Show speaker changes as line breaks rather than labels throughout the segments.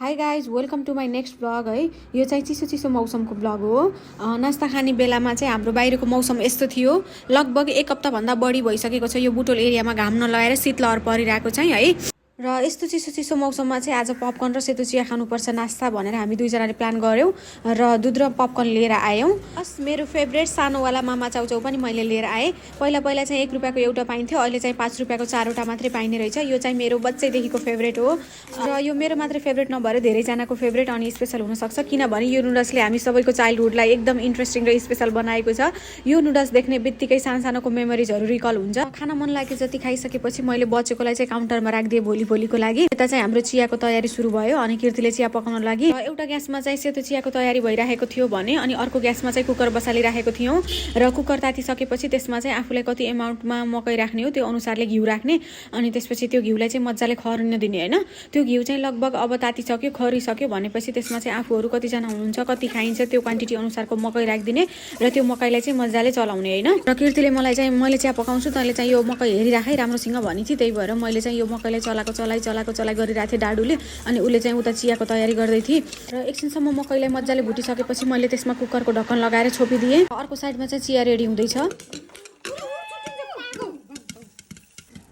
High guys welcome to my next blog है। यो चाहिँ चिसो चिसो मौसमको ब्लग हो। नास्ता खाने बेलामा चाहिँ हाम्रो बाहिरको मौसम यस्तो थियो। लगभग एक हप्ताभन्दा बढी भइसकेको छ यो बुटोल एरियामा घाम नलागेर शीतलहर परिरहेको चाहिँ है। र यस्तो चिसो चिसो मौसममा चाहिँ आज पपकर्न र सेतो चिया खानुपर्छ नास्ता भनेर हामी दुईजनाले प्लान गऱ्यौँ र दुध र पपकर्न लिएर आयौँ। प्लस मेरो फेभरेट सानोवाला मामा चाउचाउ पनि मैले लिएर आएँ। पहिला पहिला चाहिँ 1 रुपियाँको एउटा पाइन्थ्यो, अहिले चाहिँ 5 रुपियाँको 4वटा मात्रै पाइने रहेछ। यो चाहिँ मेरो बच्चैदेखिको फेभरेट हो र यो मेरो मात्रै फेभरेट नभएर धेरैजनाको फेभरेट अनि स्पेसल हुनसक्छ, किनभने यो नुडल्सले हामी सबैको चाइल्डहुडलाई एकदम इन्ट्रेस्टिङ र स्पेसल बनाएको छ। यो नुडल्स देख्ने बित्तिकै सानसानोको मेमोरिजहरू रिकल हुन्छ। खाना मन लागे जति खाइसकेपछि मैले बचेकोलाई चाहिँ काउन्टरमा राखिदिएँ भोलिको लागि। यता चाहिँ हाम्रो चियाको तयारी सुरु भयो अनि कीर्तिले चिया पकाउन लागि एउटा ग्यासमा चाहिँ सेतो चियाको तयारी भइरहेको थियो भने अनि अर्को ग्यासमा चाहिँ कुकर बसालिरहेको थियौँ र कुकर तातिसकेपछि त्यसमा चाहिँ आफूलाई कति एमाउन्टमा मकै राख्ने हो त्यो अनुसारले घिउ राख्ने अनि त्यसपछि त्यो घिउलाई चाहिँ मजाले खरिन दिने होइन। त्यो घिउ चाहिँ लगभग अब तातिसक्यो खरिसक्यो भनेपछि त्यसमा चाहिँ आफूहरू कतिजना हुनुहुन्छ कति खाइन्छ त्यो क्वान्टिटी अनुसारको मकै राखिदिने र त्यो मकैलाई चाहिँ मजाले चलाउने होइन। र कीर्तिले मलाई चाहिँ मैले चिया पकाउँछु तैँले चाहिँ यो मकै हेरिराखै राम्रोसँग भनी थिएँ, त्यही भएर मैले चाहिँ यो मकैलाई चलाएको गरिरहेको थिएँ डाडुले अनि उसले चाहिँ उता चियाको तयारी गर्दै थिए र एकछिनसम्म मकैलाई मजाले भुटिसकेपछि मैले त्यसमा कुकरको ढक्कन लगाएर छोपिदिएँ। अर्को साइडमा चाहिँ चिया रेडी हुँदैछ।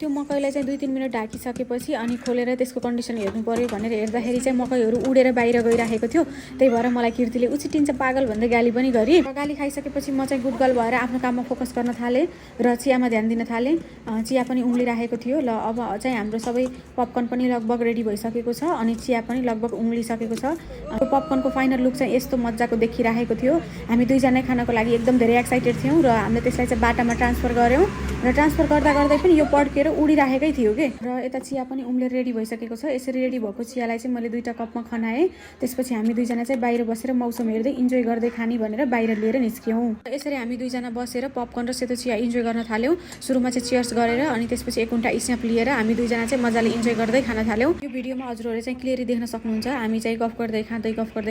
त्यो मकैलाई चाहिँ 2-3 मिनट ढाकिसकेपछि अनि खोलेर त्यसको कन्डिसन हेर्नु पर्यो भनेर हेर्दाखेरि चाहिँ मकैहरू उडेर बाहिर गइरहेको थियो। त्यही भएर मलाई कीर्तिले उछिटिन्छ पागल भन्दै गाली पनि गरे। गाली खाइसकेपछि म चाहिँ गुडगल भएर आफ्नो काममा फोकस गर्न थालेँ र चियामा ध्यान दिन थालेँ। चिया पनि उम्लिरहेको थियो। ल अब चाहिँ हाम्रो सबै पपकर्न पनि लगभग रेडी भइसकेको छ अनि चिया पनि लगभग उम्लिसकेको छ। त्यो पपकर्नको फाइनल लुक चाहिँ यस्तो मजाको देखिरहेको थियो। हामी दुईजना खानको लागि एकदम धेरै एक्साइटेड थियौँ र हामीले त्यसलाई चाहिँ बाटामा ट्रान्सफर गऱ्यौँ र ट्रान्सफर गर्दा गर्दै पनि यो पड्केर उडिराखेकै थियो के। र यता चिया पनि उम्लेर रेडी भइसकेको छ। यसरी रेडी भएको चियालाई चाहिँ मैले 2टा कपमा खनाएँ। त्यसपछि हामी दुईजना चाहिँ बाहिर बसेर मौसम हेर्दै इन्जोय गर्दै खाने भनेर बाहिर लिएर निस्क्यौँ। यसरी हामी दुईजना बसेर पपकर्न र सेतो चिया इन्जोय गर्न थाल्यौँ। सुरुमा चाहिँ चियर्स गरेर अनि त्यसपछि 1 घन्टा स्न्याप लिएर हामी दुईजना चाहिँ मजाले इन्जोय गर्दै खान थाल्यौँ। यो भिडियोमा हजुरहरूले चाहिँ क्लियरली देख्न सक्नुहुन्छ हामी चाहिँ गफ गर्दै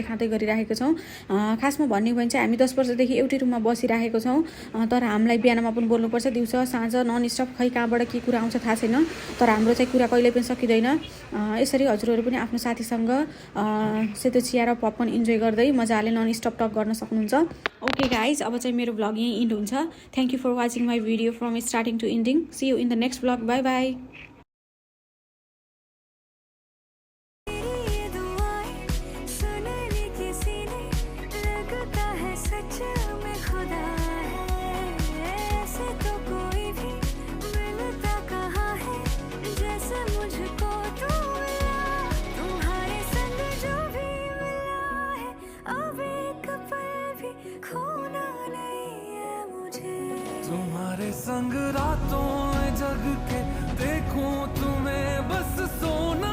खाँदै गरिरहेको छौँ। खासमा भन्ने भने चाहिँ हामी 10 वर्षदेखि एउटै रुममा बसिरहेको छौँ, तर हामीलाई बिहानमा पनि बोल्नुपर्छ, दिउँसो साँझ नन स्टप खै कहाँबाट के कुरा आउँछ थाहा छैन, तर हाम्रो चाहिँ कुरा कहिले पनि सकिँदैन। यसरी हजुरहरू पनि आफ्नो साथीसँग सेतो चिया र पपकर्न इन्जोय गर्दै मजाले नन स्टप टक गर्न सक्नुहुन्छ। ओके गाइज, अब चाहिँ मेरो ब्लग यहीँ इन्ड हुन्छ। Thank you for watching my video from starting to ending. See you in the next blog. Bye bye.
तुम्हारे संग रातों में जग के देखूं तुम्हें बस सोना